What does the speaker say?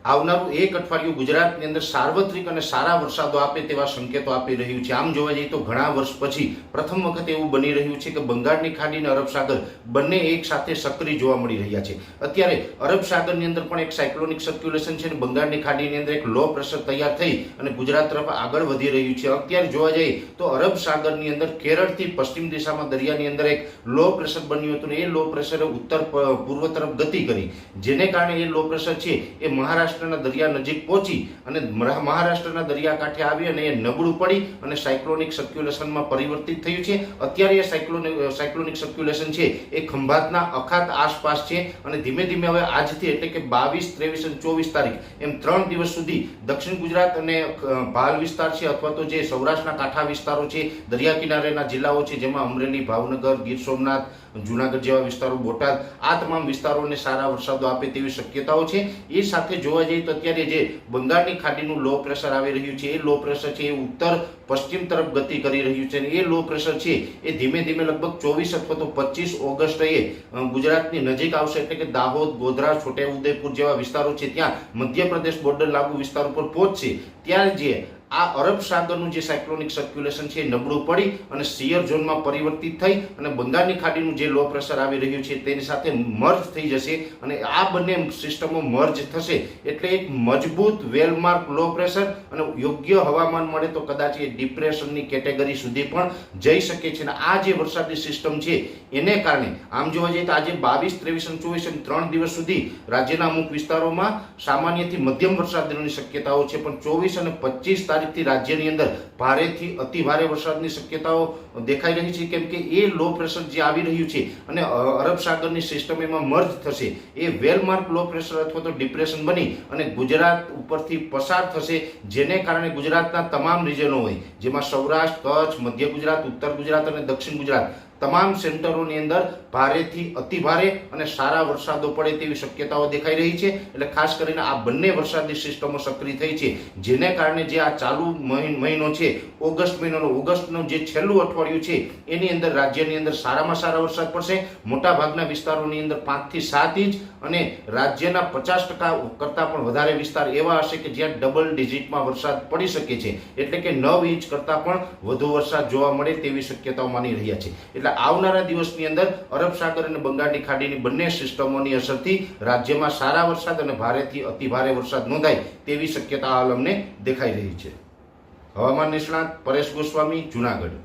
આવનારું એક અઠવાડિયું ગુજરાતની અંદર સાર્વત્રિક અને સારા વરસાદો આપે તેવા સંકેતો આપી રહ્યું છે। આમ જોવા જઈએ તો ઘણા વર્ષ પછી પ્રથમ વખત એવું બની રહ્યું છે કે બંગાળની ખાડી અને અરબ સાગર બંને એક સાથે સક્રિય જોવા મળી રહ્યા છે। અત્યારે અરબ સાગરની અંદર પણ એક સાયક્લોનિક સર્ક્યુલેશન છે અને બંગાળની ખાડીની અંદર એક લો પ્રેશર તૈયાર થઈ અને ગુજરાત તરફ આગળ વધી રહ્યું છે। અત્યારે જોવા જઈએ તો અરબ સાગરની અંદર કેરળથી પશ્ચિમ દિશામાં દરિયાની અંદર એક લો પ્રેશર બન્યું હતું અને એ લો પ્રેશરે ઉત્તર પૂર્વ તરફ ગતિ કરી, જેને કારણે એ લો પ્રેશર છે એ મહારાષ્ટ્રના દરિયા નજીક પહોંચી અને મહારાષ્ટ્રના દરિયાકાંઠે આવી અને એ નબળું પડી અને સાયક્લોનિક સર્ક્યુલેશનમાં પરિવર્તિત થયું છે। અત્યારે એ સાયક્લોનિક સર્ક્યુલેશન છે એ ખંભાતના અખાત આસપાસ છે અને ધીમે ધીમે હવે આજથી એટલે કે 22, 23 અને 24 તારીખ એમ 3 દિવસ સુધી દક્ષિણ ગુજરાત અને ભાલ વિસ્તાર છે અથવા તો જે સૌરાષ્ટ્રના કાંઠા વિસ્તારો છે, દરિયા કિનારેના જિલ્લાઓ છે જેમાં અમરેલી, ભાવનગર, ગીર સોમનાથ, જુનાગઢ જેવા વિસ્તારો, બોટાદ, આ તમામ વિસ્તારોને સારા વરસાદો આપે તેવી શક્યતાઓ છે। એ સાથે જોવા જઈએ તો અત્યારે જે બંગાળની ખાડીનું લો પ્રેશર આવી રહ્યું છે એ લો પ્રેશર છે એ ઉત્તર પશ્ચિમ તરફ ગતિ કરી રહ્યું છે અને એ લો પ્રેશર છે એ ધીમે ધીમે લગભગ 24 અથવા તો 25 ઓગસ્ટે ગુજરાતની નજીક આવશે, એટલે કે દાહોદ, ગોધરા, છોટાઉદેપુર જેવા વિસ્તારો છે ત્યાં મધ્યપ્રદેશ બોર્ડર લાગુ વિસ્તાર ઉપર પહોંચશે। ત્યારે જે આ અરબ સાગરનું જે સાયક્લોનિક સર્ક્યુલેશન છે એ નબળું પડી અને સિયર ઝોનમાં પરિવર્તિત થઈ અને બંગાળની ખાડીનું જે લો પ્રેશર આવી રહ્યું છે તેની સાથે મર્જ થઈ જશે અને આ બંને સિસ્ટમો મર્જ થશે એટલે એક મજબૂત વેલમાર્ક લો પ્રેશર અને યોગ્ય હવામાન મળે તો કદાચ એ ડિપ્રેશનની કેટેગરી સુધી પણ જઈ શકે છે। અને આ જે વરસાદની સિસ્ટમ છે એને કારણે આમ જોવા જઈએ તો આજે 22, 23 અને 24 અને 3 દિવસ સુધી રાજ્યના અમુક વિસ્તારોમાં સામાન્યથી મધ્યમ વરસાદની શક્યતાઓ છે, પણ 24 અને 25 તારીખથી રાજ્યની અંદર ભારેથી અતિ ભારે વરસાદની શક્યતાઓ દેખાઈ રહી છે, કેમ કે એ લો પ્રેશર જે આવી રહ્યું છે અને અરબ સાગરની સિસ્ટમ એમાં મર્જ થશે, એ વેલમાર્ક લો પ્રેશર અથવા તો ડિપ્રેશન બની અને ગુજરાત ઉપરથી પસાર થશે, જેને કારણે ગુજરાતના તમામ રિજનો હોય જેમાં સૌરાષ્ટ્ર, કચ્છ, મધ્ય ગુજરાત, ઉત્તર ગુજરાત અને દક્ષિણ ગુજરાત તમામ સેન્ટરોની અંદર ભારેથી અતિ ભારે અને સારા વરસાદો પડે તેવી શક્યતાઓ દેખાઈ રહી છે। એટલે ખાસ કરીને આ બંને વરસાદની સિસ્ટમો સક્રિય થઈ છે, જેને કારણે જે આ ચાલુ મહિનો છે ઓગસ્ટ મહિનાનો, ઓગસ્ટનું જે છેલ્લું અઠવાડિયું છે એની અંદર રાજ્યની અંદર સારામાં સારા વરસાદ પડશે। મોટા ભાગના વિસ્તારોની અંદર 5 થી 7 ઇંચ અને રાજ્યના 50% કરતાં પણ વધારે વિસ્તાર એવા હશે કે જ્યાં ડબલ ડિજિટમાં વરસાદ પડી શકે છે, એટલે કે 9 ઇંચ કરતાં પણ વધુ વરસાદ જોવા મળે તેવી શક્યતાઓ માની રહ્યા છે। એટલે આવનારા દિવસની અંદર અરબ સાગર અને બંગાળની ખાડીની બંને સિસ્ટમોની અસરથી રાજ્યમાં સારા વરસાદ અને ભારેથી અતિ ભારે વરસાદ નોંધાય તેવી શક્યતા હાલ અમને દેખાઈ રહી છે। હવામાન નિષ્ણાત પરેશ ગોસ્વામી, જુનાગઢ।